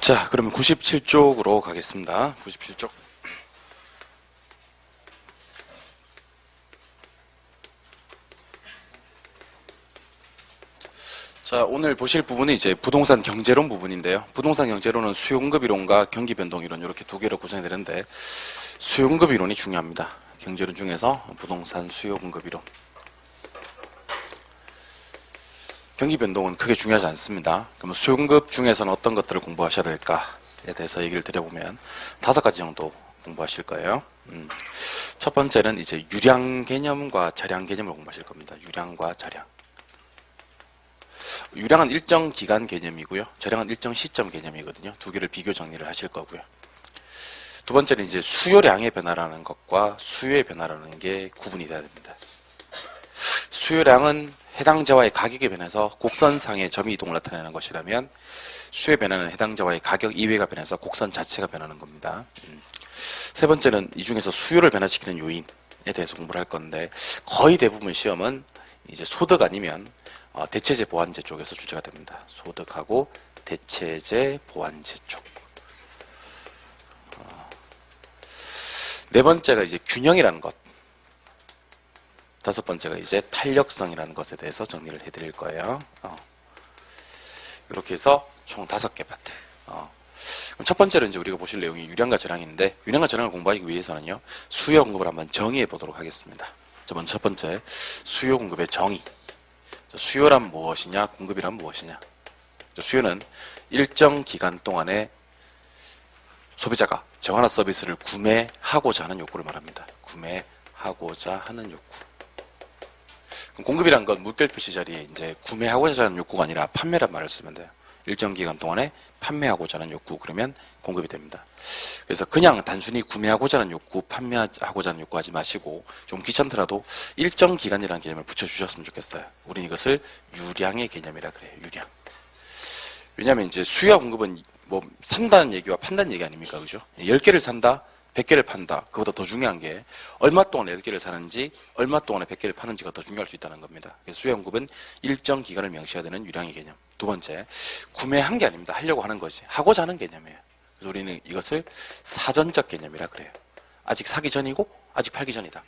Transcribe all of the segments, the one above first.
자, 그러면 97쪽으로 가겠습니다. 97쪽. 자, 오늘 보실 부분은 이제 부동산 경제론 부분인데요. 부동산 경제론은 수요공급 이론과 경기 변동 이론 이렇게 두 개로 구성이 되는데 수요공급 이론이 중요합니다. 경제론 중에서 부동산 수요공급 이론. 경기 변동은 크게 중요하지 않습니다. 그럼 수요공급 중에서는 어떤 것들을 공부하셔야 될까에 대해서 얘기를 드려보면 5가지 정도 공부하실 거예요. 첫 번째는 이제 유량 개념과 저량 개념을 공부하실 겁니다. 유량과 저량. 유량은 일정 기간 개념이고요. 저량은 일정 시점 개념이거든요. 두 개를 비교 정리를 하실 거고요. 두 번째는 이제 수요량의 변화라는 것과 수요의 변화라는 게 구분이 돼야 됩니다. 수요량은 해당자와의 가격의 변해서 곡선상의 점이 이동을 나타내는 것이라면 수요의 변화는 해당자와의 가격 이외가 변해서 곡선 자체가 변하는 겁니다. 세 번째는 이 중에서 수요를 변화시키는 요인에 대해서 공부를 할 건데 거의 대부분 시험은 이제 소득 아니면 대체재 보완제 쪽에서 출제가 됩니다. 소득하고 대체재 보완제 쪽. 네 번째가 이제 균형이라는 것. 다섯 번째가 이제 탄력성이라는 것에 대해서 정리를 해드릴 거예요. 이렇게 해서 총 5개 파트. 그럼 첫 번째로 이제 우리가 보실 내용이 유량과 저량인데 유량과 저량을 공부하기 위해서는요 수요 공급을 한번 정의해 보도록 하겠습니다. 먼저 첫 번째 수요 공급의 정의. 수요란 무엇이냐, 공급이란 무엇이냐. 수요는 일정 기간 동안에 소비자가 정하나 서비스를 구매하고자 하는 욕구를 말합니다. 구매하고자 하는 욕구. 그럼 공급이란 건 물결 표시 자리에 이제 구매하고자 하는 욕구가 아니라 판매란 말을 쓰면 돼요. 일정 기간 동안에 판매하고자 하는 욕구, 그러면 공급이 됩니다. 그래서 그냥 단순히 구매하고자 하는 욕구, 판매하고자 하는 욕구 하지 마시고 좀 귀찮더라도 일정 기간이라는 개념을 붙여주셨으면 좋겠어요. 우린 이것을 유량의 개념이라 그래요. 유량. 왜냐하면 이제 수요와 공급은 뭐 산다는 얘기와 판다는 얘기 아닙니까? 그죠? 10개를 산다, 100개를 판다. 그보다 더 중요한 게 얼마 동안 10개를 사는지 얼마 동안에 100개를 파는지가 더 중요할 수 있다는 겁니다. 그래서 수요 공급은 일정 기간을 명시해야 되는 유량의 개념. 두 번째, 구매한 게 아닙니다. 하려고 하는 거지. 하고자 하는 개념이에요. 그래서 우리는 이것을 사전적 개념이라 그래요. 아직 사기 전이고 아직 팔기 전이다.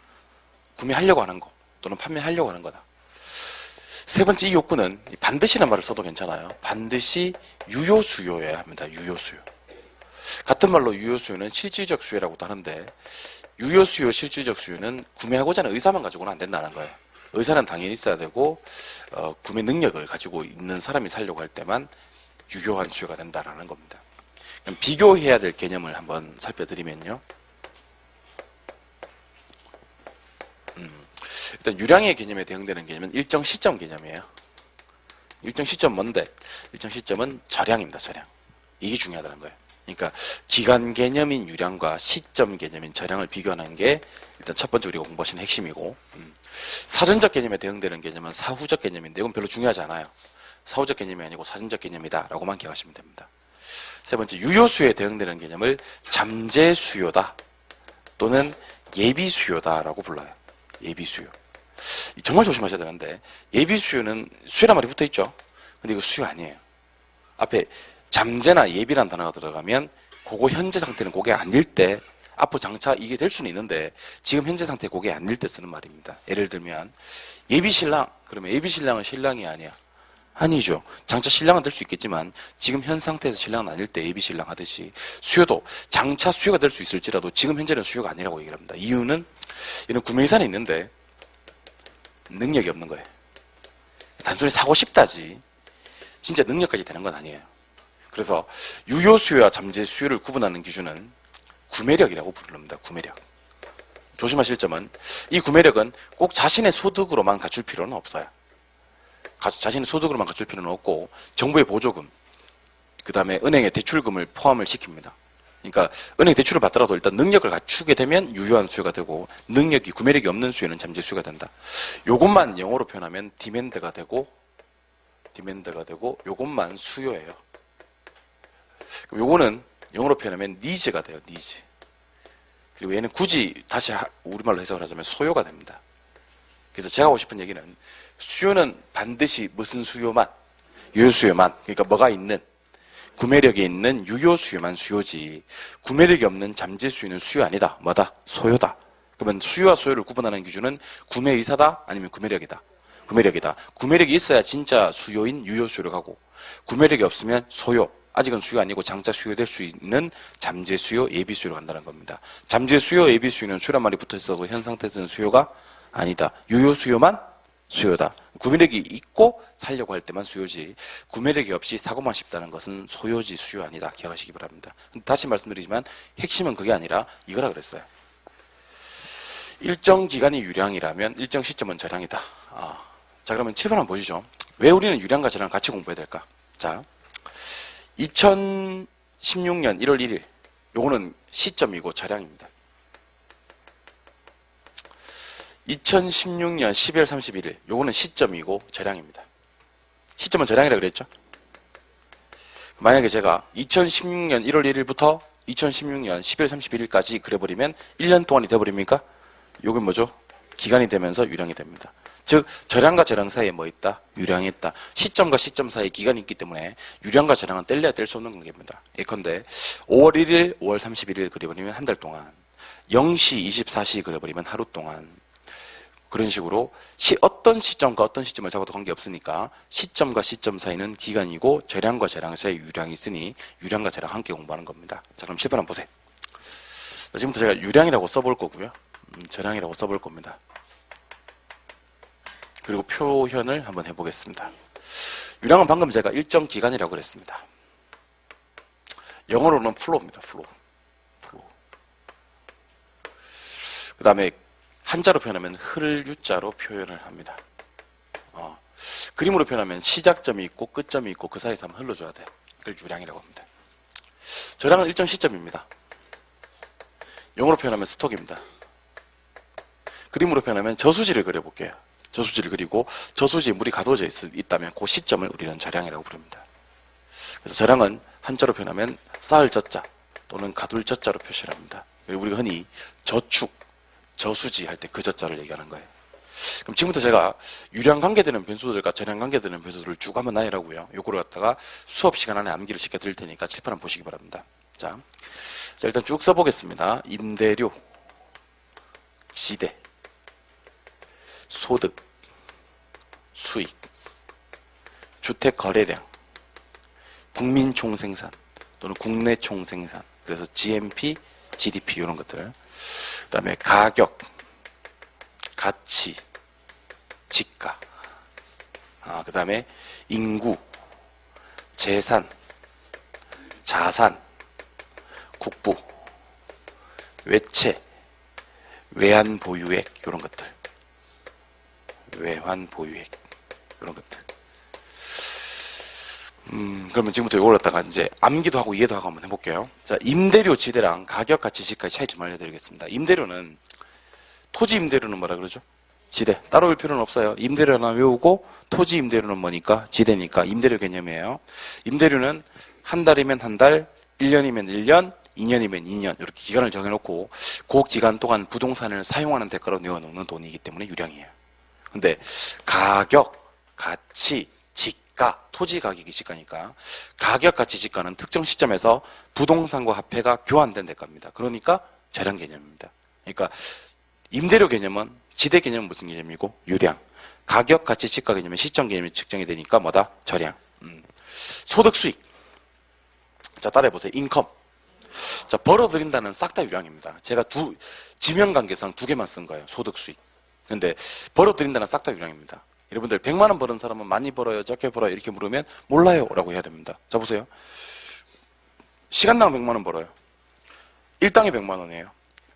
구매하려고 하는 거 또는 판매하려고 하는 거다. 세 번째, 이 욕구는 반드시란 말을 써도 괜찮아요. 반드시 유효수요여야 합니다. 유효수요. 같은 말로 유효수요는 실질적 수요라고도 하는데 유효수요, 실질적 수요는 구매하고자 하는 의사만 가지고는 안 된다는 거예요. 의사는 당연히 있어야 되고 구매 능력을 가지고 있는 사람이 사려고 할 때만 유효한 수요가 된다라는 겁니다. 그럼 비교해야 될 개념을 한번 살펴드리면요. 일단 유량의 개념에 대응되는 개념은 일정 시점 개념이에요. 일정 시점 뭔데? 일정 시점은 저량입니다. 저량. 이게 중요하다는 거예요. 그러니까 기간 개념인 유량과 시점 개념인 저량을 비교하는 게 일단 첫 번째 우리가 공부하시는 핵심이고, 사전적 개념에 대응되는 개념은 사후적 개념인데 이건 별로 중요하지 않아요. 사후적 개념이 아니고 사전적 개념이다 라고만 기억하시면 됩니다. 세 번째, 유효수요에 대응되는 개념을 잠재수요다 또는 예비수요다 라고 불러요. 예비수요. 정말 조심하셔야 되는데 예비수요는 수요란 말이 붙어있죠. 근데 이거 수요 아니에요. 앞에 잠재나 예비라는 단어가 들어가면 그거 현재 상태는 그게 아닐 때 앞으로 장차 이게 될 수는 있는데 지금 현재 상태 그게 아닐 때 쓰는 말입니다. 예를 들면 예비신랑, 그러면 예비신랑은 신랑이 아니야. 아니죠. 장차 신랑은 될 수 있겠지만 지금 현 상태에서 신랑은 아닐 때 예비신랑 하듯이 수요도 장차 수요가 될 수 있을지라도 지금 현재는 수요가 아니라고 얘기를 합니다. 이유는 이런 구매의사는 있는데 능력이 없는 거예요. 단순히 사고 싶다지 진짜 능력까지 되는 건 아니에요. 그래서 유효수요와 잠재수요를 구분하는 기준은 구매력이라고 부릅니다. 구매력. 조심하실 점은 이 구매력은 꼭 자신의 소득으로만 갖출 필요는 없어요. 자신의 소득으로만 갖출 필요는 없고 정부의 보조금, 그 다음에 은행의 대출금을 포함을 시킵니다. 그러니까 은행 대출을 받더라도 일단 능력을 갖추게 되면 유효한 수요가 되고 구매력이 없는 수요는 잠재수요가 된다. 요것만 영어로 표현하면 디맨드가 되고 요것만 수요예요. 그럼 요거는 영어로 표현하면 니즈가 돼요. 니즈. 그리고 얘는 굳이 다시 우리말로 해석을 하자면 소요가 됩니다. 그래서 제가 하고 싶은 얘기는 수요는 반드시 무슨 수요만, 유효수요만, 그러니까 뭐가 있는, 구매력이 있는 유효 수요만 수요지 구매력이 없는 잠재 수요는 수요 아니다. 뭐다? 소요다. 그러면 수요와 소요를 구분하는 기준은 구매 의사다 아니면 구매력이다. 구매력이다. 구매력이 있어야 진짜 수요인 유효 수요를 가고 구매력이 없으면 소요. 아직은 수요 아니고 장차 수요될 수 있는 잠재 수요, 예비 수요로 간다는 겁니다. 잠재 수요, 예비 수요는 수요란 말이 붙어 있어도 현 상태에서는 수요가 아니다. 유효 수요만 수요다. 구매력이 있고 살려고 할 때만 수요지 구매력이 없이 사고만 싶다는 것은 소요지 수요 아니다. 기억하시기 바랍니다. 다시 말씀드리지만 핵심은 그게 아니라 이거라 그랬어요. 일정 기간이 유량이라면 일정 시점은 저량이다. 자 그러면 7번 한번 보시죠. 왜 우리는 유량과 저량을 같이 공부해야 될까? 자 2016년 1월 1일 요거는 시점이고 저량입니다. 2016년 12월 31일 요거는 시점이고 저량입니다. 시점은 저량이라고 그랬죠? 만약에 제가 2016년 1월 1일부터 2016년 12월 31일까지 그려버리면 1년 동안이 돼버립니까? 요게 뭐죠? 기간이 되면서 유량이 됩니다. 즉 저량과 저량 사이에 뭐 있다? 유량이 있다. 시점과 시점 사이에 기간이 있기 때문에 유량과 저량은 뗄래야 뗄 수 없는 관계입니다. 예컨대 5월 1일, 5월 31일 그려버리면 한 달 동안 0시 24시 그려버리면 하루 동안 그런 식으로 어떤 시점과 어떤 시점을 잡아도 관계없으니까 시점과 시점 사이는 기간이고 저량과 저량 사이에 유량이 있으니 유량과 저량 함께 공부하는 겁니다. 자 그럼 7번 한번 보세요. 지금부터 제가 유량이라고 써볼 거고요. 저량이라고 써볼 겁니다. 그리고 표현을 한번 해보겠습니다. 유량은 방금 제가 일정 기간이라고 그랬습니다. 영어로는 flow입니다. flow. 그 다음에 한자로 표현하면 흐를 유자로 표현을 합니다. 그림으로 표현하면 시작점이 있고 끝점이 있고 그 사이에서 한번 흘러줘야 돼. 그걸 유량이라고 합니다. 저량은 일정 시점입니다. 영어로 표현하면 스톡입니다. 그림으로 표현하면 저수지를 그려볼게요. 저수지를 그리고 저수지에 물이 가둬져 있다면 그 시점을 우리는 저량이라고 부릅니다. 그래서 저량은 한자로 표현하면 쌓을 저자 또는 가둘 저자로 표시를 합니다. 그리고 우리가 흔히 저축, 저수지 할 때 그 저자를 얘기하는 거예요. 그럼 지금부터 제가 유량 관계되는 변수들과 저량 관계되는 변수들을 쭉 한번 나열하고요. 요거를 갖다가 수업 시간 안에 암기를 시켜 드릴 테니까 칠판 한번 보시기 바랍니다. 자 일단 쭉 써보겠습니다. 임대료, 지대, 소득, 수익, 주택 거래량, 국민 총생산 또는 국내 총생산, 그래서 GNP, GDP 이런 것들, 그 다음에 가격, 가치, 지가, 그 다음에 인구, 재산, 자산, 국부, 외채, 외환 보유액 이런 것들, 외환 보유액 이런 것들. 그러면 지금부터 이걸 갖다가 이제 암기도 하고 이해도 하고 한번 해볼게요. 자, 임대료 지대랑 가격, 가치, 지가 차이 좀 알려드리겠습니다. 임대료는 토지 임대료는 뭐라 그러죠? 지대. 따로 외울 필요는 없어요. 임대료 하나 외우고 토지 임대료는 뭐니까? 지대니까 임대료 개념이에요. 임대료는 한 달이면 한 달, 1년이면 1년, 2년이면 2년 이렇게 기간을 정해놓고 그 기간 동안 부동산을 사용하는 대가로 내어놓는 돈이기 때문에 유량이에요. 근데 가격, 가치, 지가, 토지 가격이 지가니까 가격, 가치, 지가는 특정 시점에서 부동산과 화폐가 교환된 대가입니다. 그러니까 저량 개념입니다. 그러니까 임대료 개념은 지대 개념은 무슨 개념이고? 유량. 가격, 가치, 지가 개념은 시점 개념이 측정이 되니까 뭐다? 저량. 소득, 수익. 자, 따라해보세요. 인컴. 자, 벌어들인다는 싹 다 유량입니다. 제가 지명관계상 두 개만 쓴 거예요. 소득, 수익. 근데 벌어들인다는 싹 다 유량입니다. 여러분들 100만 원 버는 사람은 많이 벌어요, 적게 벌어요 이렇게 물으면 몰라요 라고 해야 됩니다. 자 보세요. 시간당 100만 원 벌어요. 일당이 100만 원이에요.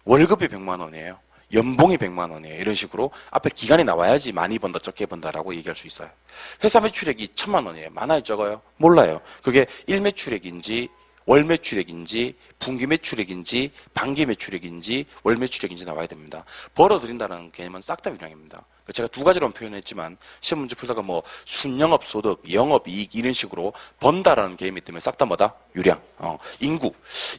월급이 100만 원이에요. 연봉이 100만 원이에요. 이런 식으로 앞에 기간이 나와야지 많이 번다, 적게 번다라고 얘기할 수 있어요. 회사 매출액이 1000만 원이에요. 많아요, 적어요? 몰라요. 그게 일 매출액인지 월 매출액인지 분기 매출액인지 반기 매출액인지 월 매출액인지 나와야 됩니다. 벌어들인다는 개념은 싹 다 유량입니다. 제가 두 가지로 표현했지만 시험 문제 풀다가 뭐 순영업 소득, 영업 이익 이런 식으로 번다라는 개념이 때문에 싹 다 뭐다? 유량.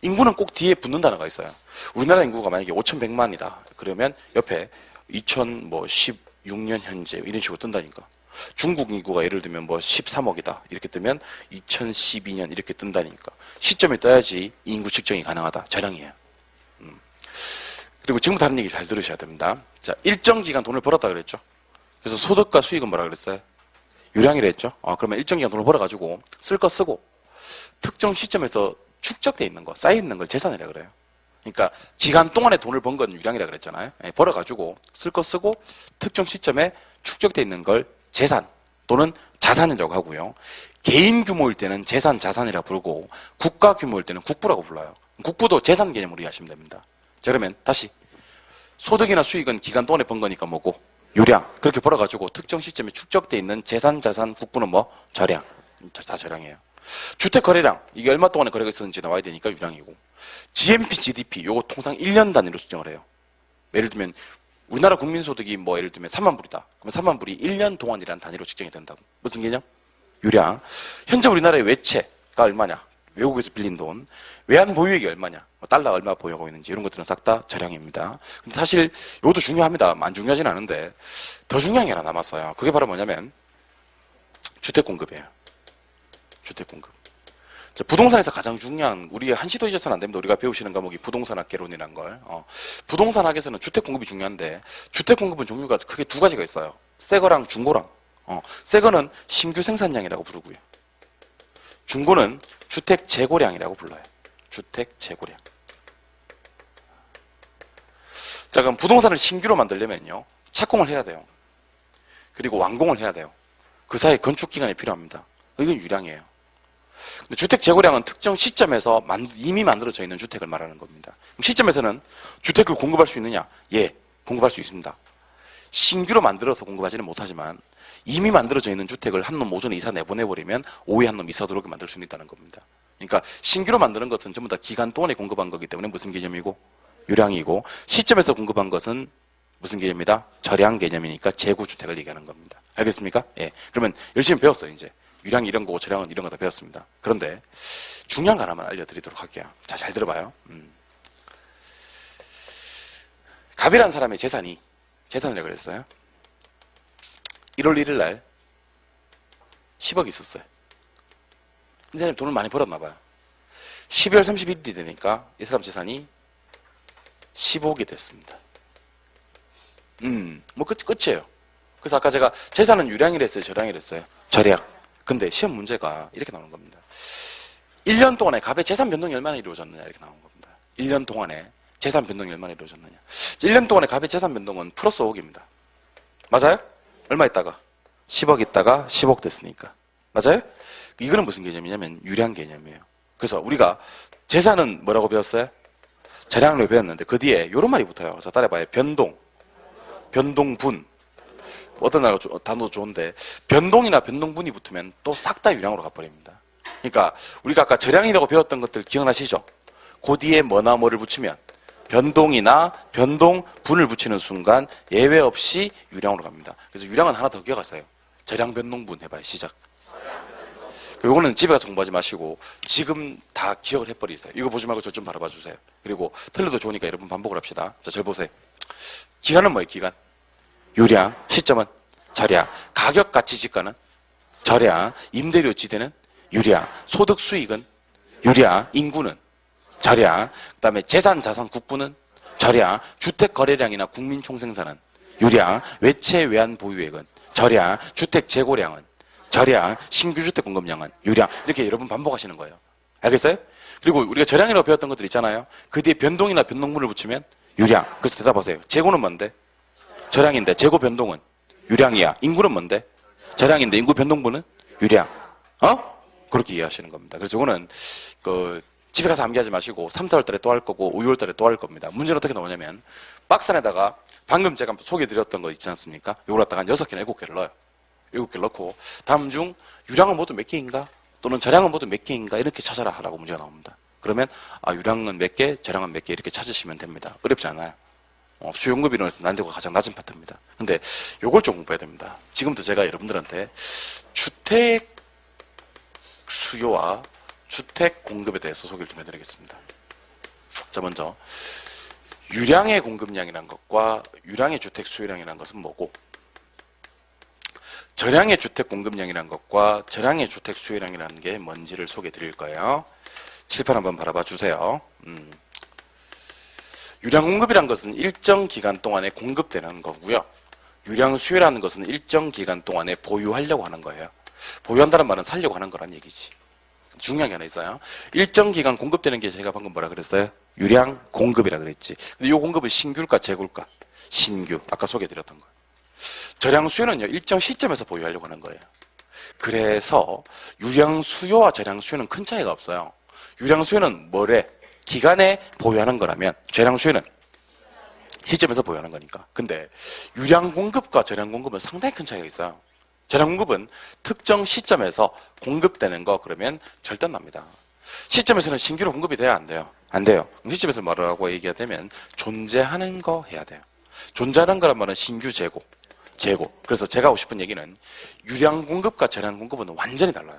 인구는 꼭 뒤에 붙는 단어가 있어요. 우리나라 인구가 만약에 5100만이다. 그러면 옆에 2016년 현재 이런 식으로 뜬다니까. 중국 인구가 예를 들면 뭐 13억이다. 이렇게 뜨면 2012년 이렇게 뜬다니까. 시점에 떠야지 인구 측정이 가능하다. 저량이에요. 그리고 지금부터 하는 얘기 잘 들으셔야 됩니다. 자, 일정 기간 돈을 벌었다 그랬죠. 그래서 소득과 수익은 뭐라 그랬어요? 유량이라 했죠. 그러면 일정 기간 돈을 벌어가지고 쓸 거 쓰고 특정 시점에서 축적돼 있는 거, 쌓여 있는 걸 재산이라 그래요. 그러니까 기간 동안에 돈을 번 건 유량이라 그랬잖아요. 벌어가지고 쓸 거 쓰고 특정 시점에 축적돼 있는 걸 재산 또는 자산이라고 하고요. 개인 규모일 때는 재산, 자산이라 부르고 국가 규모일 때는 국부라고 불러요. 국부도 재산 개념으로 이해하시면 됩니다. 자, 그러면 다시 소득이나 수익은 기간 동안에 번 거니까 뭐고? 유량. 그렇게 벌어가지고 특정 시점에 축적돼 있는 재산, 자산, 국부는 뭐? 저량. 다 저량이에요. 주택 거래량. 이게 얼마 동안에 거래가 있었는지 나와야 되니까 유량이고. GNP, GDP. 요거 통상 1년 단위로 측정을 해요. 예를 들면 우리나라 국민소득이 뭐 예를 들면 3만 불이다. 그러면 3만 불이 1년 동안이라는 단위로 측정이 된다고. 무슨 개념? 유량. 현재 우리나라의 외채가 얼마냐? 외국에서 빌린 돈. 외환 보유액이 얼마냐? 달러 얼마 보유하고 있는지 이런 것들은 싹 다 저량입니다. 근데 사실 이것도 중요합니다. 안 중요하진 않은데 더 중요한 게 하나 남았어요. 그게 바로 뭐냐면 주택 공급이에요. 주택 공급. 자, 부동산에서 가장 중요한 우리 한시도 잊어서는 안 됩니다. 우리가 배우시는 과목이 부동산학개론이라는 걸. 부동산학에서는 주택 공급이 중요한데 주택 공급은 종류가 크게 두 가지가 있어요. 새 거랑 중고랑. 새 거는 신규 생산량이라고 부르고요. 중고는 주택 재고량이라고 불러요. 주택 재고량. 자, 그럼 부동산을 신규로 만들려면요. 착공을 해야 돼요. 그리고 완공을 해야 돼요. 그 사이 건축 기간이 필요합니다. 이건 유량이에요. 근데 주택 재고량은 특정 시점에서 이미 만들어져 있는 주택을 말하는 겁니다. 그럼 시점에서는 주택을 공급할 수 있느냐? 예, 공급할 수 있습니다. 신규로 만들어서 공급하지는 못하지만 이미 만들어져 있는 주택을 한 놈 오전에 이사 내보내버리면 오후에 한 놈 이사 들어오게 만들 수 있다는 겁니다. 그러니까 신규로 만드는 것은 전부 다 기간 동안에 공급한 거기 때문에 무슨 개념이고? 유량이고, 시점에서 공급한 것은 무슨 개념이다? 저량 개념이니까 재고주택을 얘기하는 겁니다. 알겠습니까? 예. 그러면 열심히 배웠어요, 이제. 유량이 이런 거고 저량은 이런 거 다 배웠습니다. 그런데 중요한 거 하나만 알려드리도록 할게요. 자, 잘 들어봐요. 갑이라는 사람의 재산이라고 그랬어요. 1월 1일 날 10억 있었어요. 이 사람이 돈을 많이 벌었나 봐요. 12월 31일이 되니까 이 사람 재산이 15억이 됐습니다. 뭐 끝이에요. 그래서 아까 제가 재산은 유량이라 했어요, 저량이라 했어요? 저량. 근데 시험 문제가 이렇게 나오는 겁니다. 1년 동안에 갑의 재산 변동이 얼마나 이루어졌느냐 이렇게 나오는 겁니다. 1년 동안에 재산 변동이 얼마나 이루어졌느냐. 1년 동안에 갑의 재산 변동은 플러스 5억입니다. 맞아요? 얼마 있다가? 10억 있다가 10억 됐으니까. 맞아요? 이거는 무슨 개념이냐면 유량 개념이에요. 그래서 우리가 재산은 뭐라고 배웠어요? 저량으로 배웠는데 그 뒤에 이런 말이 붙어요. 자, 따라해봐요. 변동분. 어떤 단어도 좋은데 변동이나 변동분이 붙으면 또 싹 다 유량으로 가버립니다. 그러니까 우리가 아까 저량이라고 배웠던 것들 기억나시죠? 그 뒤에 뭐나 뭐를 붙이면 변동이나 변동분을 붙이는 순간 예외 없이 유량으로 갑니다. 그래서 유량은 하나 더 기억하세요. 저량 변동분 해봐요. 시작. 이거는 집에 가서 공부하지 마시고 지금 다 기억을 해버리세요. 이거 보지 말고 저 좀 바라봐 주세요. 그리고 틀려도 좋으니까 여러분 반복을 합시다. 자, 잘 보세요. 기간은 뭐예요? 기간. 유량. 시점은 저량. 가격 가치 지가는 저량. 임대료 지대는 유량. 소득 수익은 유량. 인구는 저량. 그 다음에 재산 자산 국부는 저량. 주택 거래량이나 국민 총생산은 유량. 외채 외환 보유액은 저량. 주택 재고량은 저량. 신규 주택 공급량은 유량. 이렇게 여러분 반복하시는 거예요. 알겠어요? 그리고 우리가 저량이라고 배웠던 것들 있잖아요. 그 뒤에 변동이나 변동분을 붙이면 유량. 그래서 대답하세요. 재고는 뭔데? 저량인데 재고 변동은 유량이야. 인구는 뭔데? 저량인데 인구 변동분은 유량. 그렇게 이해하시는 겁니다. 그래서 이거는 집에 가서 암기하지 마시고 3, 4월 달에 또 할 거고 5, 6월 달에 또 할 겁니다. 문제는 어떻게 나오냐면 박스 안에다가 방금 제가 소개해드렸던 거 있지 않습니까? 이걸 갖다가 한 6개나 7개를 넣어요. 7개를 넣고 다음 중 유량은 모두 몇 개인가? 또는 저량은 모두 몇 개인가? 이렇게 찾아라 하라고 문제가 나옵니다. 그러면 유량은 몇 개, 저량은 몇 개 이렇게 찾으시면 됩니다. 어렵지 않아요. 수요공급 이론에서 난이도가 가장 낮은 파트입니다. 근데 요걸 좀 공부해야 됩니다. 지금부터 제가 여러분들한테 주택 수요와 주택 공급에 대해서 소개를 좀 해드리겠습니다. 자, 먼저 유량의 공급량이라는 것과 유량의 주택 수요량이라는 것은 뭐고, 저량의 주택 공급량이라는 것과 저량의 주택 수요량이라는 게 뭔지를 소개해 드릴 거예요. 칠판 한번 바라봐 주세요. 유량 공급이란 것은 일정 기간 동안에 공급되는 거고요. 유량 수요라는 것은 일정 기간 동안에 보유하려고 하는 거예요. 보유한다는 말은 살려고 하는 거란 얘기지. 중요한 게 하나 있어요. 일정 기간 공급되는 게 제가 방금 뭐라 그랬어요? 유량 공급이라 그랬지. 근데 이 공급은 신규일까 재고일까? 신규. 아까 소개해드렸던 거. 저량 수요는요, 일정 시점에서 보유하려고 하는 거예요. 그래서 유량 수요와 저량 수요는 큰 차이가 없어요. 유량 수요는 뭐래? 기간에 보유하는 거라면 저량 수요는 시점에서 보유하는 거니까. 근데 유량 공급과 저량 공급은 상당히 큰 차이가 있어요. 저량 공급은 특정 시점에서 공급되는 거 그러면 절단납니다. 시점에서는 신규로 공급이 돼야 안 돼요? 안 돼요. 그럼 시점에서 뭐라고 얘기해야 되면 존재하는 거 해야 돼요. 존재하는 거란 말은 신규 재고. 그래서 제가 하고 싶은 얘기는 유량 공급과 저량 공급은 완전히 달라요.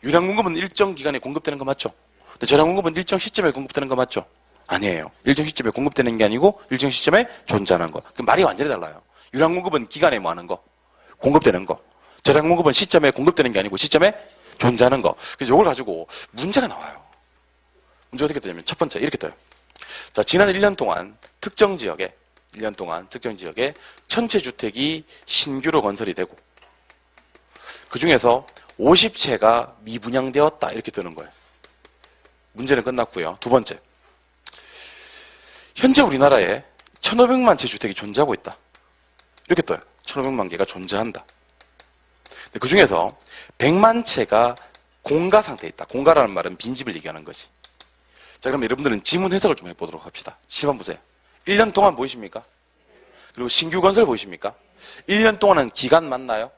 유량 공급은 일정 기간에 공급되는 거 맞죠? 근데 저량 공급은 일정 시점에 공급되는 거 맞죠? 아니에요. 일정 시점에 공급되는 게 아니고 일정 시점에 존재하는 거. 그럼 말이 완전히 달라요. 유량 공급은 기간에 뭐 하는 거? 공급되는 거. 저량 공급은 시점에 공급되는 게 아니고 시점에 존재하는 거. 그래서 이걸 가지고 문제가 나와요. 문제가 어떻게 되냐면 첫 번째 이렇게 떠요. 자, 지난 1년 동안 특정 지역에 전체 주택이 신규로 건설이 되고 그 중에서 50채가 미분양되었다 이렇게 뜨는 거예요. 문제는 끝났고요. 두 번째, 현재 우리나라에 1,500만 채 주택이 존재하고 있다. 이렇게 떠요. 1,500만 개가 존재한다. 그 중에서 100만 채가 공가 상태에 있다. 공가라는 말은 빈집을 얘기하는 거지. 자, 그럼 여러분들은 지문 해석을 좀 해보도록 합시다. 10번 보세요. 1년 동안 보이십니까? 그리고 신규 건설 보이십니까? 1년 동안은 기간 맞나요?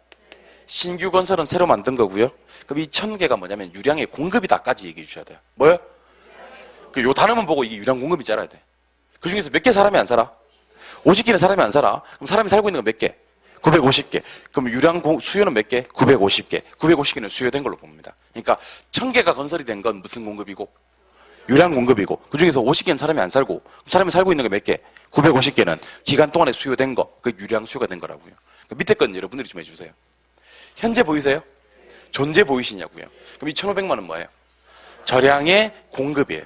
신규 건설은 새로 만든 거고요. 그럼 이 1,000개가 뭐냐면 유량의 공급이다까지 얘기해 주셔야 돼요. 뭐요? 요 단어만 보고 이게 유량 공급인지 알아야 돼. 그 중에서 몇 개 사람이 안 살아? 50개는 사람이 안 살아? 그럼 사람이 살고 있는 건 몇 개? 950개. 그럼 유량 수요는 몇 개? 950개. 950개는 수요된 걸로 봅니다. 그러니까 1,000개가 건설이 된 건 무슨 공급이고? 유량 공급이고, 그 중에서 50개는 사람이 안 살고, 사람이 살고 있는 게 몇 개? 950개는 기간 동안에 수요된 거, 그 유량 수요가 된 거라고요. 그 밑에 건 여러분들이 좀 해주세요. 현재 보이세요? 존재 보이시냐고요. 그럼 이 1,500만 원 뭐예요? 저량의 공급이에요.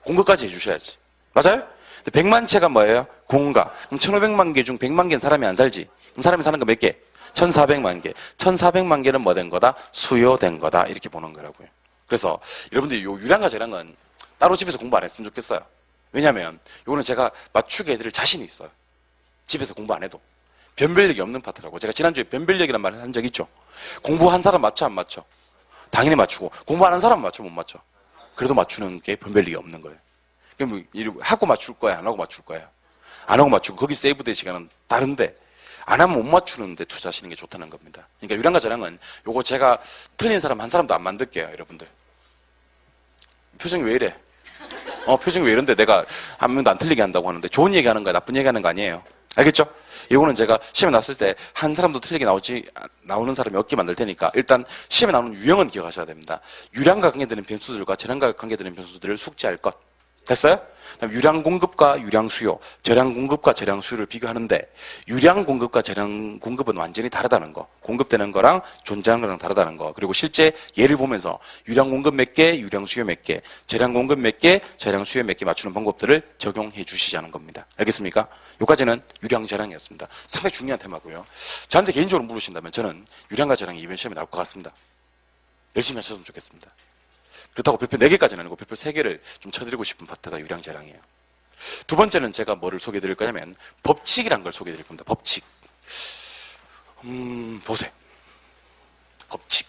공급까지 해주셔야지. 맞아요? 100만 채가 뭐예요? 공가. 그럼 1,500만 개 중 100만 개는 사람이 안 살지. 그럼 사람이 사는 거 몇 개? 1,400만 개. 1,400만 개는 뭐 된 거다? 수요된 거다. 이렇게 보는 거라고요. 그래서 여러분들이 요 유량과 저량은 따로 집에서 공부 안 했으면 좋겠어요. 왜냐면 요거는 제가 맞추게 해드릴 자신이 있어요. 집에서 공부 안 해도. 변별력이 없는 파트라고. 제가 지난주에 변별력이라는 말을 한 적 있죠. 공부한 사람 맞춰 안 맞춰? 당연히 맞추고. 공부 안 한 사람은 맞춰 못 맞춰? 그래도 맞추는 게 변별력이 없는 거예요. 그럼 하고 맞출 거야? 안 하고 맞출 거야? 안 하고 맞추고 거기 세이브된 시간은 다른데 안 하면 못 맞추는데 투자하시는 게 좋다는 겁니다. 그러니까 유량과 저량은 요거 제가 틀린 사람 한 사람도 안 만들게요. 여러분들. 표정이 왜 이래? 표정이 왜 이런데 내가 한 명도 안 틀리게 한다고 하는데 좋은 얘기 하는 거야? 나쁜 얘기 하는 거 아니에요? 알겠죠? 이거는 제가 시험에 나왔을 때 한 사람도 틀리게 나오는 사람이 없게 만들 테니까 일단 시험에 나오는 유형은 기억하셔야 됩니다. 유량과 관계되는 변수들과 저량과 관계되는 변수들을 숙지할 것. 됐어요? 그다음 유량 공급과 유량 수요, 저량 공급과 저량 수요를 비교하는데 유량 공급과 저량 공급은 완전히 다르다는 거. 공급되는 거랑 존재하는 거랑 다르다는 거. 그리고 실제 예를 보면서 유량 공급 몇 개, 유량 수요 몇 개, 저량 공급 몇 개, 저량 수요 몇 개 맞추는 방법들을 적용해 주시자는 겁니다. 알겠습니까? 여기까지는 유량 저량이었습니다. 상당히 중요한 테마고요. 저한테 개인적으로 물으신다면 저는 유량과 저량이 이번 시험에 나올 것 같습니다. 열심히 하셨으면 좋겠습니다. 그렇다고 별표 4개까지는 아니고 별표 3개를 좀 쳐드리고 싶은 파트가 유량 저량이에요. 두 번째는 제가 뭐를 소개해 드릴 거냐면 법칙이란 걸 소개해 드릴 겁니다. 법칙. 보세요. 법칙.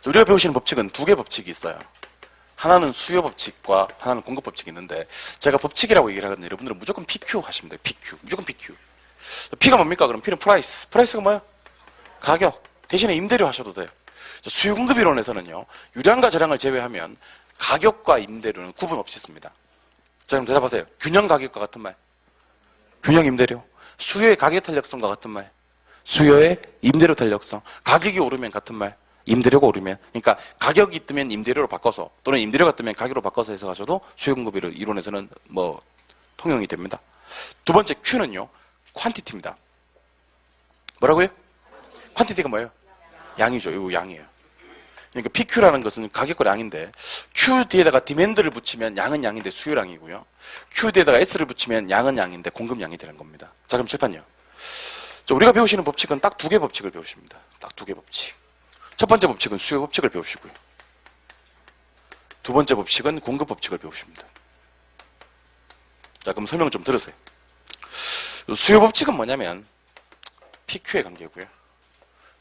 우리가 배우시는 법칙은 2개 법칙이 있어요. 하나는 수요 법칙과 하나는 공급 법칙이 있는데 제가 법칙이라고 얘기를 하거든요. 여러분들은 무조건 PQ 하시면 돼요. PQ. 무조건 PQ. P가 뭡니까? 그럼 P는 프라이스. 프라이스가 뭐예요? 가격. 대신에 임대료 하셔도 돼요. 수요 공급 이론에서는요, 유량과 저량을 제외하면 가격과 임대료는 구분 없이 씁니다. 자, 그럼 대답하세요. 균형 가격과 같은 말. 균형 임대료. 수요의 가격 탄력성과 같은 말. 수요의 임대료 탄력성. 가격이 오르면 같은 말. 임대료가 오르면. 그러니까 가격이 뜨면 임대료로 바꿔서 또는 임대료가 뜨면 가격으로 바꿔서 해석하셔도 수요 공급 이론에서는 통용이 됩니다. 두 번째 Q는요, 퀀티티입니다. 뭐라고요? 퀀티티가 뭐예요? 양이죠. 이거 양이에요. 그러니까 PQ라는 것은 가격과 양인데 Q 뒤에다가 디맨드를 붙이면 양은 양인데 수요량이고요. Q 뒤에다가 S를 붙이면 양은 양인데 공급량이 되는 겁니다. 자, 그럼 칠판요. 우리가 배우시는 법칙은 딱 두 개 법칙을 배우십니다. 딱 두 개 법칙. 첫 번째 법칙은 수요 법칙을 배우시고요. 두 번째 법칙은 공급 법칙을 배우십니다. 자, 그럼 설명 좀 들으세요. 수요 법칙은 뭐냐면 PQ의 관계고요.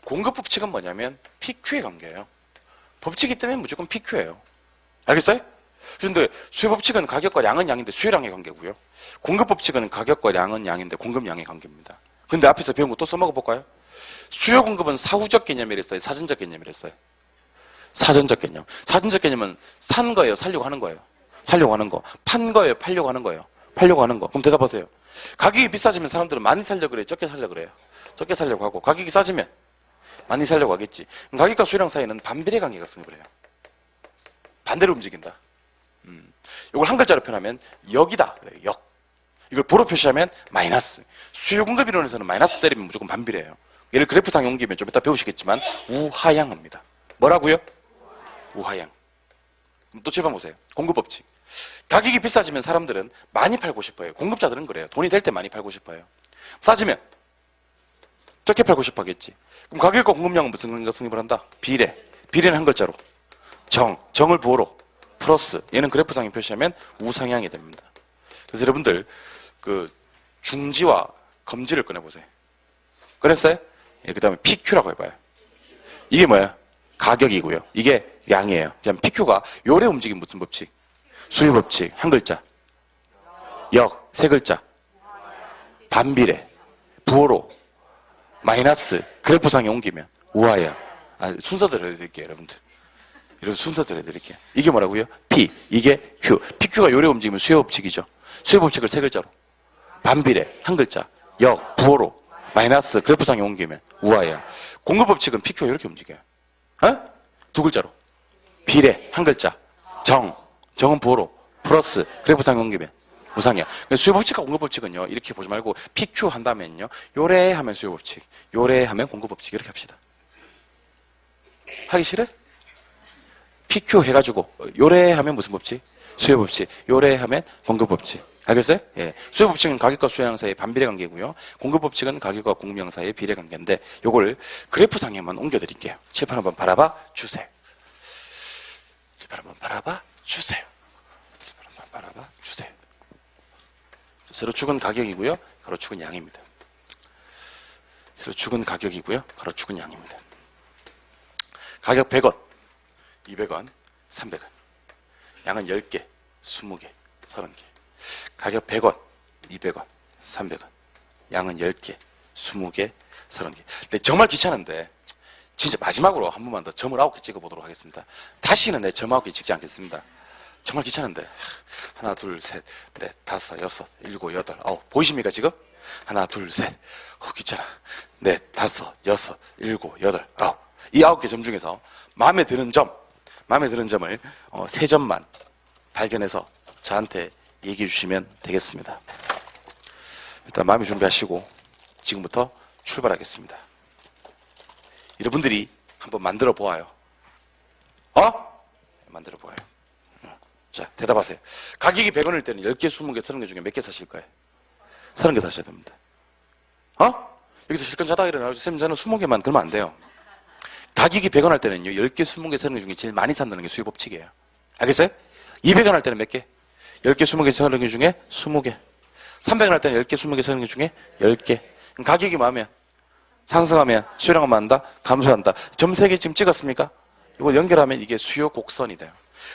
공급 법칙은 뭐냐면 PQ의 관계예요. 법칙이 때문에 무조건 PQ예요. 알겠어요? 그런데 수요 법칙은 가격과 양은 양인데 수요량의 관계고요. 공급 법칙은 가격과 양은 양인데 공급량의 관계입니다. 근데 앞에서 배운 거 또 써먹어 볼까요? 수요 공급은 사후적 개념이랬어요? 사전적 개념이랬어요? 사전적 개념. 사전적 개념은 산 거예요? 살려고 하는 거예요? 살려고 하는 거. 판 거예요? 팔려고 하는 거예요? 팔려고 하는 거. 그럼 대답하세요. 가격이 비싸지면 사람들은 많이 살려고 그래요? 적게 살려고 그래요? 적게 살려고 하고, 가격이 싸지면 많이 살려고 하겠지. 가격과 수요량 사이는 반비례 관계가 성립을 해요. 반대로 움직인다. 이걸 한 글자로 표현하면 역이다. 그래요. 역. 이걸 보로 표시하면 마이너스. 수요 공급 이론에서는 마이너스 때리면 무조건 반비례예요. 얘를 그래프상에 옮기면 좀 이따 배우시겠지만 우하향입니다. 뭐라고요? 우하향. 또 칠판 보세요. 공급 법칙. 가격이 비싸지면 사람들은 많이 팔고 싶어요. 공급자들은 그래요. 돈이 될 때 많이 팔고 싶어요. 싸지면 적게 팔고 싶어 하겠지. 그럼 가격과 공급량은 무슨 관계가 성립을 한다? 비례. 비례는 한 글자로 정을 부호로 플러스. 얘는 그래프상에 표시하면 우상향이 됩니다. 그래서 여러분들 그 중지와 검지를 꺼내보세요. 꺼냈어요? 예, 그 다음에 PQ라고 해봐요. 이게 뭐야? 가격이고요. 이게 양이에요. 그다음 PQ가 요래 움직임 무슨 법칙? 수요 법칙. 한 글자. 역. 세 글자. 반비례. 부호로. 마이너스. 그래프상에 옮기면 우하향. 순서대로 해드릴게요, 여러분들. 이런 순서대로 해드릴게요. 이게 뭐라고요? P. 이게 Q. PQ가 요래 움직이면 수요 법칙이죠. 수요 법칙을 세 글자로. 반비례. 한 글자. 역. 부호로. 마이너스. 그래프상에 옮기면 우하향. 공급 법칙은 PQ가 이렇게 움직여요. 두 글자로. 비례. 한 글자. 정은 부호로. 플러스. 그래프상에 옮기면 우상향. 수요 법칙과 공급 법칙은요, 이렇게 보지 말고 PQ 한다면요, 요래 하면 수요 법칙, 요래 하면 공급 법칙, 이렇게 합시다. 하기 싫어? PQ 해가지고 요래 하면 무슨 법칙? 수요 법칙. 요래 하면 공급 법칙. 알겠어요? 예. 수요 법칙은 가격과 수요량 사이의 반비례 관계고요. 공급 법칙은 가격과 공급량 사이의 비례 관계인데 요걸 그래프상에만 옮겨드릴게요. 칠판 한번 바라봐 주세요. 칠판 한번 바라봐 주세요. 칠판 한번 바라봐 주세요. 세로축은 가격이고요. 가로축은 양입니다. 세로축은 가격이고요. 가로축은 양입니다. 가격 100원, 200원, 300원. 양은 10개, 20개, 30개. 가격 100원, 200원, 300원. 양은 10개, 20개, 30개. 근데 정말 귀찮은데 진짜 마지막으로 한 번만 더 점을 9개 찍어보도록 하겠습니다. 다시는 내 점 9개 찍지 않겠습니다. 정말 귀찮은데 하나, 둘, 셋, 넷, 다섯, 여섯, 일곱, 여덟, 아홉. 보이십니까 지금? 하나, 둘, 셋. 귀찮아. 넷, 다섯, 여섯, 일곱, 여덟, 아홉. 이 9개 점 중에서 마음에 드는 점을 3점만 발견해서 저한테 얘기해 주시면 되겠습니다. 일단 마음의 준비하시고 지금부터 출발하겠습니다. 여러분들이 한번 만들어 보아요. 만들어 보아요. 자, 대답하세요. 가격이 100원일 때는 10개, 20개, 30개 중에 몇 개 사실 거예요? 30개 사셔야 됩니다. 여기서 실컷 자다가 일어나고 쌤 저는 20개만 들면 안 돼요. 가격이 100원 할 때는요, 10개, 20개, 30개 중에 제일 많이 산다는 게 수요 법칙이에요. 알겠어요? 200원 할 때는 몇 개? 10개, 20개, 30개 중에 20개. 300원 할 때는 10개, 20개, 30개 중에 10개. 그럼 가격이 뭐하면? 상승하면 수요량은 많다? 감소한다. 점 3개 지금 찍었습니까? 이걸 연결하면 이게 수요 곡선이 돼요.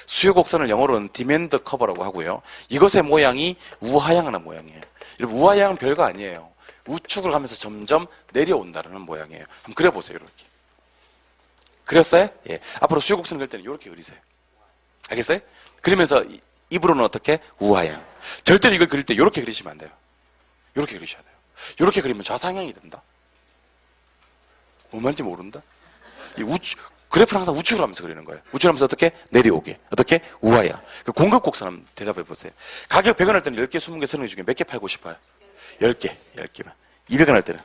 수요 곡선을 영어로는 디맨드 커버라고 하고요. 이것의 모양이 우하향하는 모양이에요. 여러분, 우하향은 별거 아니에요. 우측으로 가면서 점점 내려온다는 모양이에요. 한번 그려보세요. 이렇게. 그렸어요? 예. 앞으로 수요 곡선을 그릴 때는 이렇게 그리세요. 알겠어요? 그리면서 입으로는 어떻게? 우하향. 절대로 이걸 그릴 때 이렇게 그리시면 안 돼요. 이렇게 그리셔야 돼요. 이렇게 그리면 좌상향이 된다. 뭔 말인지 모른다? 이 그래프는 항상 우측으로 하면서 그리는 거예요. 우측으로 하면서 어떻게? 내려오게. 어떻게? 우하향. 그 공급 곡선 한번 대답해 보세요. 가격 100원 할 때는 10개, 20개, 30개 중에 몇 개 팔고 싶어요? 10개, 10개만. 200원 할 때는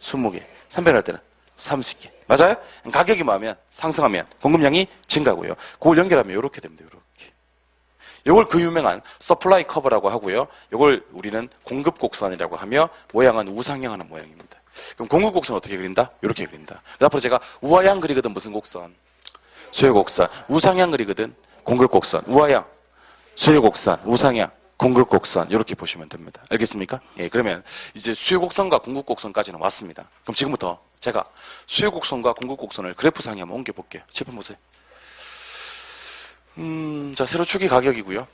20개, 300할 때는 30개. 맞아요? 가격이 뭐하면 상승하면 공급량이 증가하고요. 그걸 연결하면 이렇게 됩니다. 이렇게. 이걸 그 유명한 서플라이 커브라고 하고요. 이걸 우리는 공급 곡선이라고 하며 모양은 우상향하는 모양입니다. 그럼 공급 곡선 어떻게 그린다? 이렇게 그린다. 앞으로 제가 우하향 그리거든 무슨 곡선? 수요 곡선. 우상향 그리거든 공급 곡선. 우하향, 수요 곡선, 우상향, 공급 곡선 이렇게 보시면 됩니다. 알겠습니까? 예, 그러면 이제 수요 곡선과 공급 곡선까지는 왔습니다. 그럼 지금부터 제가 수요 곡선과 공급 곡선을 그래프상에 한번 옮겨 볼게요. 칠판 보세요. 자, 세로축이 가격이고요.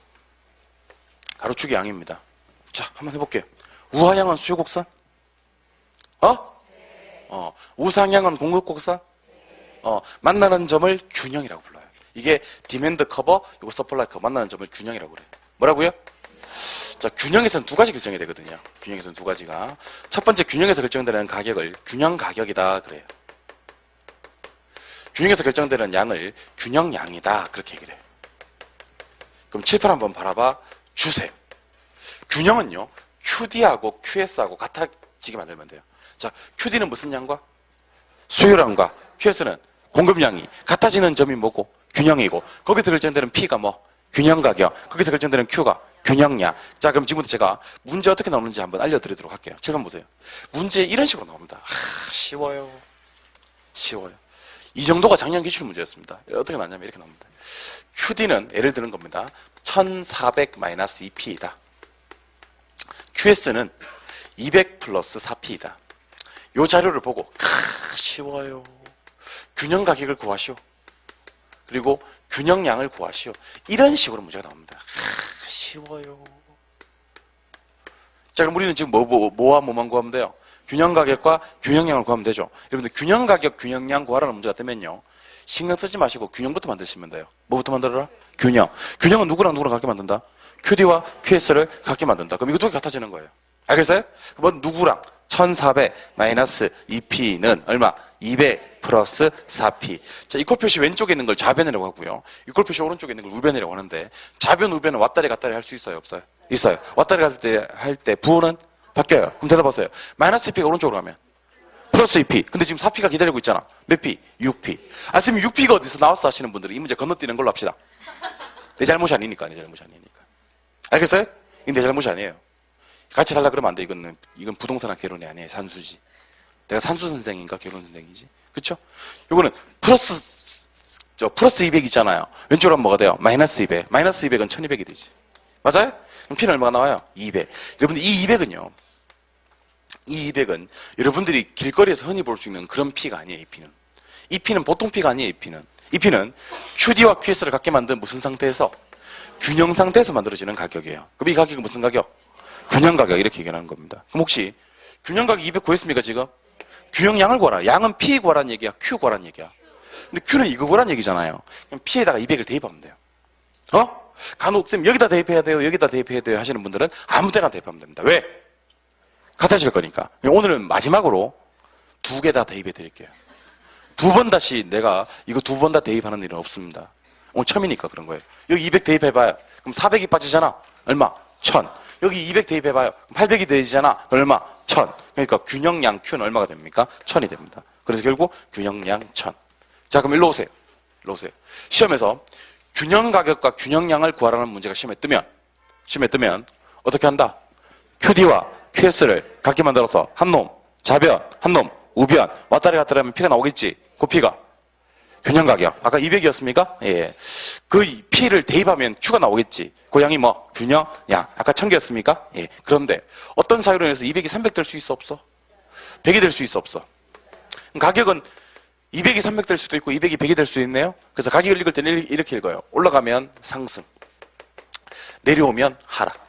가로축이 양입니다. 자, 한번 해볼게요. 우하향은 수요 곡선? 우상향은 공급 곡선? 만나는 점을 균형이라고 불러요. 이게 디맨드 커버, 이거 서플라이 커버 만나는 점을 균형이라고 그래요. 뭐라고요? 자, 균형에서는 두 가지 결정이 되거든요. 균형에서는 두 가지가. 첫 번째 균형에서 결정되는 가격을 균형 가격이다 그래요. 균형에서 결정되는 양을 균형 양이다 그렇게 얘기를 해요. 그럼 칠판 한번 바라봐 주세요. 균형은요, QD하고 QS하고 같아지게 만들면 돼요. 자, QD는 무슨 양과? 수요량과 QS는 공급량이 같아지는 점이 뭐고? 균형이고. 거기서 결정되는 P가 뭐? 균형 가격. 거기서 결정되는 Q가 균형량. 자, 그럼 지금부터 제가 문제 어떻게 나오는지 한번 알려드리도록 할게요. 칠판 보세요. 문제 이런 식으로 나옵니다. 쉬워요. 쉬워요. 이 정도가 작년 기출 문제였습니다. 어떻게 나왔냐면 이렇게 나옵니다. QD는 예를 드는 겁니다. 1400-2P이다. QS는 200 플러스 4P이다. 이 자료를 보고 쉬워요. 균형 가격을 구하시오. 그리고 균형량을 구하시오. 이런 식으로 문제가 나옵니다. 쉬워요. 자, 그럼 우리는 지금 뭐와 뭐만 구하면 돼요? 균형 가격과 균형량을 구하면 되죠. 여러분들 균형 가격, 균형량 구하라는 문제가 되면요, 신경 쓰지 마시고 균형부터 만드시면 돼요. 뭐부터 만들어라? 균형. 균형은 누구랑 같게 만든다? QD와 QS를 같게 만든다. 그럼 이거 두 개 같아지는 거예요. 알겠어요? 그럼 누구랑? 1400-2P는 얼마? 200 플러스 4P. 자, 이꼴 표시 왼쪽에 있는 걸 좌변이라고 하고요. 이꼴 표시 오른쪽에 있는 걸 우변이라고 하는데, 좌변, 우변은 왔다리 갔다리 할 수 있어요? 없어요? 있어요. 왔다리 할 때 부호는 바뀌어요. 그럼 대답하세요. 마이너스 2P가 오른쪽으로 가면 플러스 2P. 근데 지금 4P가 기다리고 있잖아. 몇 P? 6P. 아, 선생님 6P가 어디서 나왔어 하시는 분들은 이 문제 건너뛰는 걸로 합시다. 내 잘못이 아니니까, 내 잘못이 아니니까. 알겠어요? 이건 내 잘못이 아니에요. 같이 살라 그러면 안 돼. 이건 부동산학 개론이 아니에요. 산수지. 내가 산수 선생인가 개론 선생이지. 그쵸? 요거는 플러스 200 있잖아요. 왼쪽으로 하면 뭐가 돼요? 마이너스 200. 마이너스 200은 1200이 되지. 맞아요? 그럼 P는 얼마가 나와요? 200. 여러분들 이 200은 여러분들이 길거리에서 흔히 볼 수 있는 그런 P가 아니에요. 이 P는. 이 P는 보통 P가 아니에요. 이 P는 QD와 QS를 갖게 만든 무슨 상태에서? 균형 상태에서 만들어지는 가격이에요. 그럼 이 가격은 무슨 가격? 균형 가격 이렇게 얘기하는 겁니다. 그럼 혹시 균형 가격 200 구했습니까 지금? 균형량을 구하라. 양은 P 구하라는 얘기야? Q 구하라는 얘기야? 근데 Q는 이거 구하라는 얘기잖아요. 그럼 P에다가 200을 대입하면 돼요. 간혹 쌤 여기다 대입해야 돼요. 여기다 대입해야 돼요 하시는 분들은 아무 데나 대입하면 됩니다. 왜? 같아질 거니까. 오늘은 마지막으로 두 개 다 대입해 드릴게요. 두 번 다시 내가 이거 두 번 다 대입하는 일은 없습니다. 오늘 처음이니까 그런 거예요. 여기 200 대입해봐요. 그럼 400이 빠지잖아. 얼마? 1000. 여기 200 대입해봐요. 800이 되지잖아. 얼마? 1000. 그러니까 균형량 Q는 얼마가 됩니까? 1000이 됩니다. 그래서 결국 균형량 1000. 자, 그럼 일로 오세요. 시험에서 균형 가격과 균형량을 구하라는 문제가 시험에 뜨면 어떻게 한다? QD와 QS를 같게 만들어서 한 놈, 좌변, 한 놈, 우변, 왔다리 갔다리 하면 P가 나오겠지? 그 P가 균형 가격. 아까 200이었습니까? 예. 그 P를 대입하면 Q가 나오겠지. 그 양이 뭐? 균형, 양. 아까 1000개였습니까? 예. 그런데 어떤 사유로 인해서 200이 300 될 수 있어, 없어? 100이 될 수 있어, 없어? 가격은 200이 300 될 수도 있고 200이 100이 될 수도 있네요. 그래서 가격을 읽을 때는 이렇게 읽어요. 올라가면 상승. 내려오면 하락.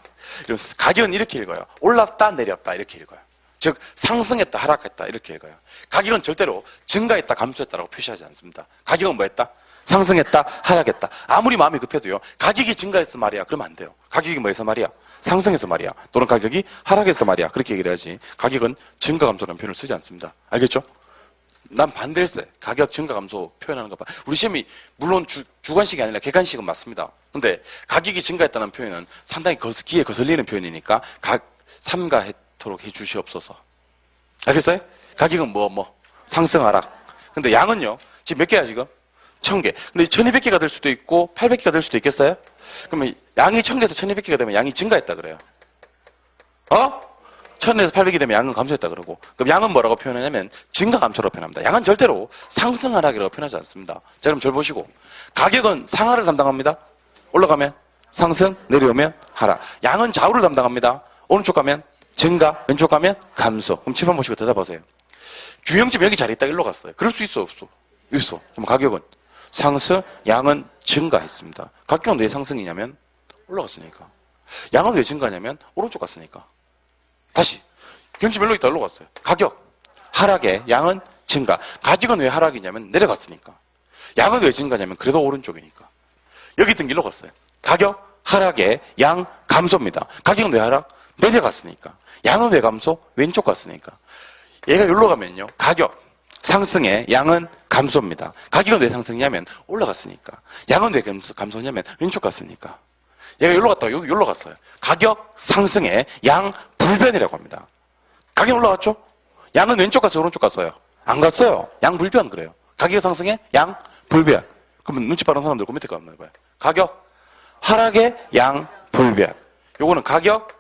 가격은 이렇게 읽어요. 올랐다, 내렸다. 이렇게 읽어요. 즉 상승했다, 하락했다 이렇게 읽어요. 가격은 절대로 증가했다, 감소했다라고 표시하지 않습니다. 가격은 뭐 했다? 상승했다, 하락했다. 아무리 마음이 급해도요. 가격이 증가해서 말이야. 그러면 안 돼요. 가격이 뭐해서 말이야? 상승해서 말이야. 또는 가격이 하락해서 말이야. 그렇게 얘기를 해야지. 가격은 증가, 감소라는 표현을 쓰지 않습니다. 알겠죠? 난 반대일세. 가격 증가, 감소 표현하는 거 봐. 우리 시험이 물론 주관식이 아니라 객관식은 맞습니다. 근데 가격이 증가했다는 표현은 상당히 귀에 거슬리는 표현이니까 삼가토록 해주시옵소서. 알겠어요? 가격은 상승, 하락. 근데 양은요, 지금 몇 개야, 지금? 1000개. 근데 1200개가 될 수도 있고, 800개가 될 수도 있겠어요? 그러면 양이 1000개에서 1200개가 되면 양이 증가했다 그래요. 1000에서 800이 되면 양은 감소했다 그러고. 그럼 양은 뭐라고 표현하냐면, 증가, 감소라고 표현합니다. 양은 절대로 상승, 하락이라고 표현하지 않습니다. 자, 그럼 절 보시고. 가격은 상하를 담당합니다. 올라가면 상승, 내려오면 하락. 양은 좌우를 담당합니다. 오른쪽 가면 증가, 왼쪽 가면 감소. 그럼 칠판 보시고 대답하세요. 균형점 여기 자리 있다 일로 갔어요. 그럴 수 있어, 없어? 있어. 그럼 가격은 상승, 양은 증가했습니다. 가격은 왜 상승이냐면 올라갔으니까. 양은 왜 증가냐면 오른쪽 갔으니까. 다시 균형점 일로 있다 일로 갔어요. 가격 하락에 양은 증가. 가격은 왜 하락이냐면 내려갔으니까. 양은 왜 증가냐면 그래도 오른쪽이니까. 여기 있던 길로 갔어요. 가격 하락에 양 감소입니다. 가격은 왜 하락? 내려갔으니까. 양은 왜 감소? 왼쪽 갔으니까. 얘가 여기로 가면요. 가격 상승에 양은 감소입니다. 가격은 왜 상승이냐면 올라갔으니까. 양은 왜 감소냐면 왼쪽 갔으니까. 얘가 여기로 갔다가 여기 여기로 갔어요. 가격 상승에 양 불변이라고 합니다. 가격 올라갔죠? 양은 왼쪽 갔어요? 오른쪽 갔어요? 안 갔어요. 양 불변 그래요. 가격 상승에 양 불변. 그러면 눈치 빠른 사람들 그 밑에 거 한번 해봐요. 가격 하락에 양 불변. 요거는 가격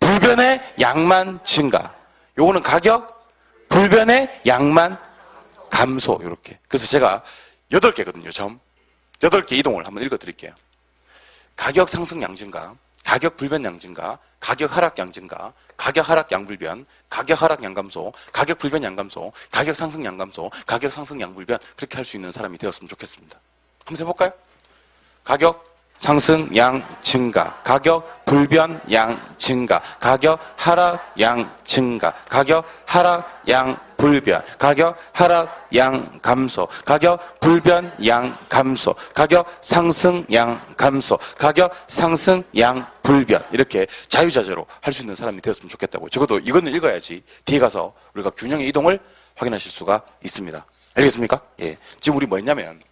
불변의 양만 증가. 요거는 가격 불변의 양만 감소. 요렇게. 그래서 제가 8개거든요. 점. 8개 이동을 한번 읽어 드릴게요. 가격 상승 양 증가, 가격 불변 양 증가, 가격 하락 양 증가, 가격 하락 양 불변, 가격 하락 양 감소, 가격 불변 양 감소, 가격 상승 양 감소, 가격 상승 양 불변. 그렇게 할 수 있는 사람이 되었으면 좋겠습니다. 한번 해볼까요? 가격 상승 양 증가, 가격 불변 양 증가, 가격 하락 양 증가, 가격 하락 양 불변, 가격 하락 양 감소, 가격 불변 양 감소, 가격 상승 양 감소, 가격 상승 양 불변. 이렇게 자유자재로 할 수 있는 사람이 되었으면 좋겠다고. 적어도 이거는 읽어야지 뒤에 가서 우리가 균형의 이동을 확인하실 수가 있습니다. 알겠습니까? 예. 지금 우리 뭐 했냐면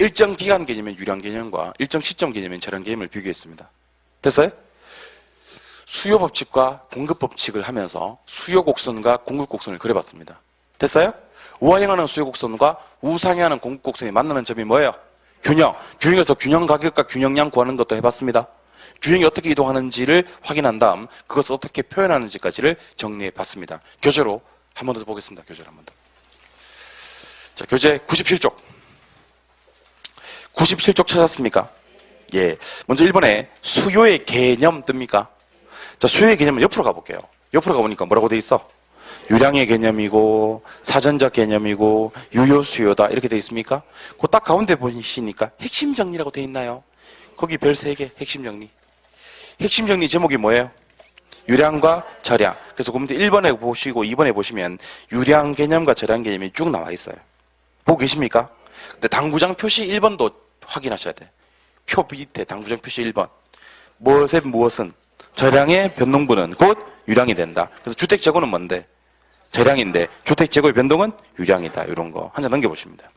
일정 기간 개념의 유량 개념과 일정 시점 개념의 절량 개념을 비교했습니다. 됐어요? 수요 법칙과 공급 법칙을 하면서 수요 곡선과 공급 곡선을 그려봤습니다. 됐어요? 우하향하는 수요 곡선과 우상향하는 공급 곡선이 만나는 점이 뭐예요? 균형. 균형에서 균형 가격과 균형량 구하는 것도 해봤습니다. 균형이 어떻게 이동하는지를 확인한 다음 그것을 어떻게 표현하는지까지를 정리해봤습니다. 교재로 한 번 더 보겠습니다. 교재로 한 번 더. 자, 교재 97쪽. 97쪽 찾았습니까? 예. 먼저 1번에 수요의 개념 뜹니까? 자, 수요의 개념은 옆으로 가볼게요. 옆으로 가보니까 뭐라고 돼 있어? 유량의 개념이고, 사전적 개념이고, 유효 수요다. 이렇게 돼 있습니까? 그 딱 가운데 보시니까 핵심 정리라고 돼 있나요? 거기 별 3개, 핵심 정리. 핵심 정리 제목이 뭐예요? 유량과 절량. 그래서 그 밑에 1번에 보시고 2번에 보시면 유량 개념과 절량 개념이 쭉 나와 있어요. 보고 계십니까? 근데 당구장 표시 1번도 확인하셔야 돼. 표 밑에 당구장 표시 1번. 무엇은 절량의 변동분은 곧 유량이 된다. 그래서 주택 재고는 뭔데? 절량인데 주택 재고의 변동은 유량이다. 이런 거 한 장 넘겨보십니다.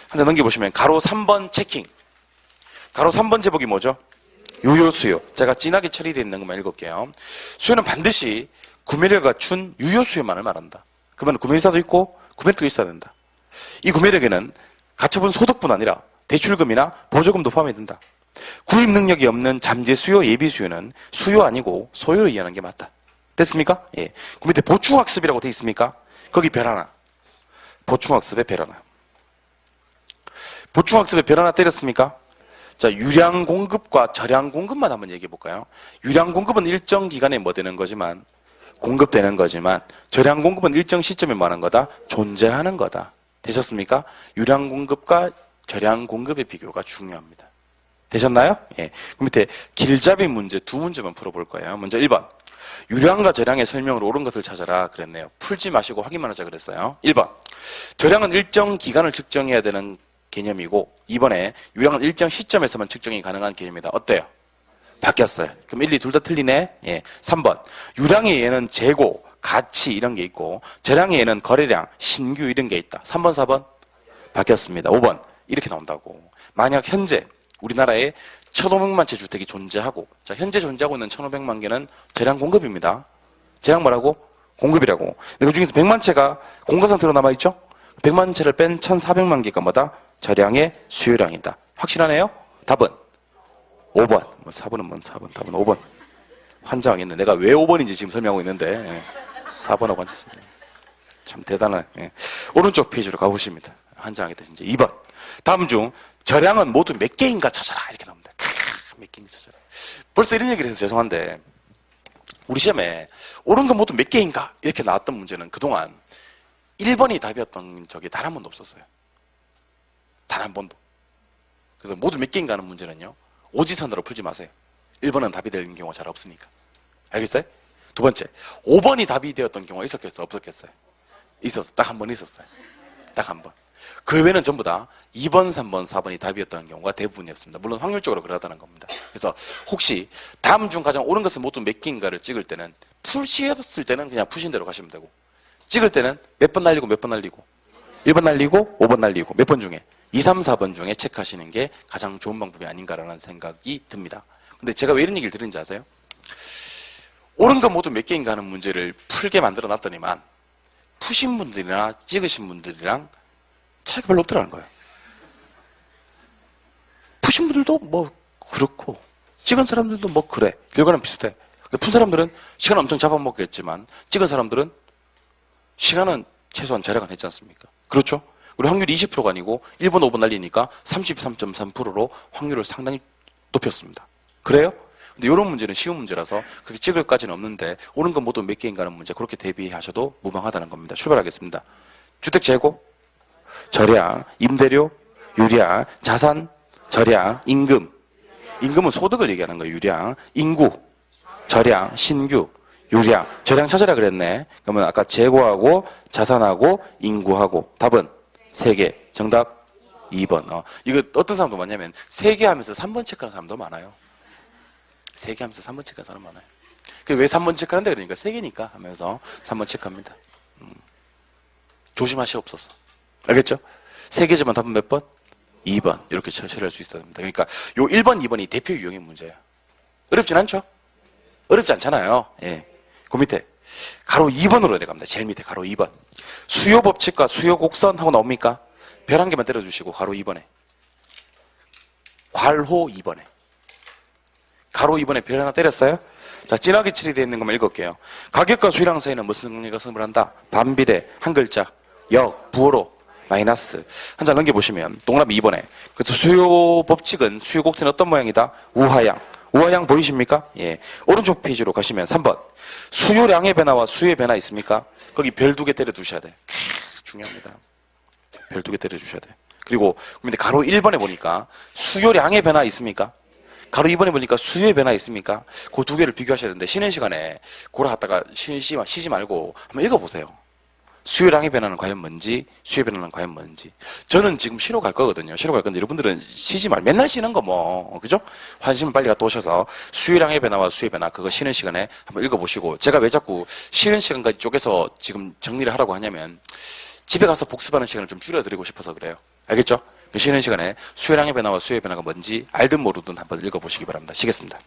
한 장 넘겨보시면 가로 3번 체킹. 가로 3번 제목이 뭐죠? 유효 수요. 제가 진하게 처리되어 있는 것만 읽을게요. 수요는 반드시 구매력을 갖춘 유효 수요만을 말한다. 그러면 구매의사도 있고 구매력도 있어야 된다. 이 구매력에는 가처분 소득뿐 아니라 대출금이나 보조금도 포함이 된다. 구입 능력이 없는 잠재 수요, 예비 수요는 수요 아니고 소요를 이해하는 게 맞다. 됐습니까? 예. 그 밑에 보충학습이라고 돼 있습니까? 거기 별 하나. 보충학습에 별 하나. 보충학습에 별 하나 때렸습니까? 자, 유량 공급과 절량 공급만 한번 얘기해 볼까요? 유량 공급은 일정 기간에 뭐 되는 거지만, 공급되는 거지만, 절량 공급은 일정 시점에 뭐 하는 거다? 존재하는 거다. 되셨습니까? 유량 공급과 절량 공급의 비교가 중요합니다. 되셨나요? 예. 그 밑에 길잡이 문제 2문제만 풀어볼 거예요. 먼저 1번. 유량과 절량의 설명으로 옳은 것을 찾아라 그랬네요. 풀지 마시고 확인만 하자 그랬어요. 1번. 절량은 일정 기간을 측정해야 되는 개념이고 2번에 유량은 일정 시점에서만 측정이 가능한 개념이다. 어때요? 바뀌었어요. 그럼 1, 2 둘 다 틀리네. 예. 3번. 유량의 예는 재고, 가치 이런 게 있고 절량의 예는 거래량, 신규 이런 게 있다. 3번, 4번 바뀌었습니다. 5번 이렇게 나온다고. 만약 현재 우리나라에 1,500만 채 주택이 존재하고 자 현재 존재하고 있는 1,500만 개는 절량 공급입니다. 절량 뭐라고? 공급이라고. 근데 그 중에서 100만 채가 공급 상태로 남아있죠? 100만 채를 뺀 1400만 개가 뭐다? 저량의 수요량이다. 확실하네요? 답은 5번. 4번은 뭔 4번? 답은 5번. 환장하겠네. 내가 왜 5번인지 지금 설명하고 있는데 4번하고 앉았습니다. 참 대단한. 오른쪽 페이지로 가보십니다. 환장하겠다 진짜. 2번. 다음 중 저량은 모두 몇 개인가 찾아라. 이렇게 나옵니다. 몇 개인가 찾아라. 벌써 이런 얘기를 해서 죄송한데 우리 시험에 옳은 건 모두 몇 개인가 이렇게 나왔던 문제는 그동안 1번이 답이었던 적이 단 한 번도 없었어요. 단 한 번도. 그래서 모두 몇 개인가 하는 문제는요. 오지선으로 풀지 마세요. 1번은 답이 되는 경우가 잘 없으니까. 알겠어요? 두 번째, 5번이 답이 되었던 경우가 있었겠어요? 없었겠어요? 있었어. 딱 한 번 있었어요. 딱 한 번. 그 외에는 전부 다 2번, 3번, 4번이 답이었던 경우가 대부분이었습니다. 물론 확률적으로 그러다는 겁니다. 그래서 혹시 다음 중 가장 옳은 것은 모두 몇 개인가를 찍을 때는 푸시였을 때는 그냥 푸신 대로 가시면 되고 찍을 때는 몇 번 날리고 몇 번 날리고 1번 날리고 5번 날리고 몇 번 중에 2, 3, 4번 중에 체크하시는 게 가장 좋은 방법이 아닌가라는 생각이 듭니다. 근데 제가 왜 이런 얘기를 드리는지 아세요? 옳은 건 모두 몇 개인가 하는 문제를 풀게 만들어 놨더니만 푸신 분들이나 찍으신 분들이랑 차이가 별로 없더라는 거예요. 푸신 분들도 뭐 그렇고 찍은 사람들도 뭐 그래. 결과는 비슷해. 푼 사람들은 시간 엄청 잡아먹겠지만 찍은 사람들은 시간은 최소한 절약은 했지 않습니까? 그렇죠? 그리고 확률이 20%가 아니고 1번, 5번 날리니까 33.3%로 확률을 상당히 높였습니다. 그래요? 근데 이런 문제는 쉬운 문제라서 그렇게 찍을 까지는 없는데 옳은 건 모두 몇 개인가 하는 문제 그렇게 대비하셔도 무방하다는 겁니다. 출발하겠습니다. 주택 재고, 절약, 임대료, 유량, 자산, 절약, 임금. 임금은 소득을 얘기하는 거예요. 유량, 인구, 절약, 신규, 유량. 절약 찾아라 그랬네. 그러면 아까 재고하고 자산하고 인구하고 답은 3개. 정답 2번. 이거 어떤 사람도 많냐면 3개 하면서 3번 체크하는 사람도 많아요. 3개 하면서 3번 체크하는 사람 많아요. 왜 3번 체크하는데 그러니까 3개니까 하면서 3번 체크합니다. 조심하시옵소서. 알겠죠? 3개지만 답은 몇 번? 2번. 이렇게 처리할 수 있어야 됩니다. 그러니까 요 1번, 2번이 대표 유형의 문제예요. 어렵진 않죠? 어렵지 않잖아요. 예. 그 밑에 가로 2번으로 내려갑니다. 제일 밑에 가로 2번. 수요 법칙과 수요 곡선 하고 나옵니까? 별 한 개만 때려주시고 가로 2번에 괄호 2번에 가로 2번에 별 하나 때렸어요? 자, 진하게 칠이 되어 있는 것만 읽을게요. 가격과 수요량 사이는 무슨 관계가 성립한다? 반비례, 한 글자, 역, 부호로, 마이너스. 한 장 넘겨보시면 동그라미 2번에 그래서 수요 법칙은 수요 곡선이 어떤 모양이다? 우하양. 우하양 보이십니까? 예. 오른쪽 페이지로 가시면 3번. 수요량의 변화와 수요의 변화 있습니까? 거기 별 2개 때려 두셔야 돼. 중요합니다. 별 2개 때려 주셔야 돼. 그리고 근데 가로 1번에 보니까 수요량의 변화 있습니까? 가로 2번에 보니까 수요의 변화 있습니까? 그 2개를 비교하셔야 되는데 쉬는 시간에 고라 갔다가 쉬지 말고 한번 읽어보세요. 수요량의 변화는 과연 뭔지, 수요의 변화는 과연 뭔지. 저는 지금 쉬러 갈 거거든요. 쉬러 갈 건데 여러분들은 쉬지 말고 맨날 쉬는 거 뭐, 그죠? 환심 빨리 갔다 오셔서 수요량의 변화와 수요의 변화 그거 쉬는 시간에 한번 읽어보시고 제가 왜 자꾸 쉬는 시간까지 쪼개서 지금 정리를 하라고 하냐면 집에 가서 복습하는 시간을 좀 줄여드리고 싶어서 그래요. 알겠죠? 쉬는 시간에 수요량의 변화와 수요의 변화가 뭔지 알든 모르든 한번 읽어보시기 바랍니다. 쉬겠습니다.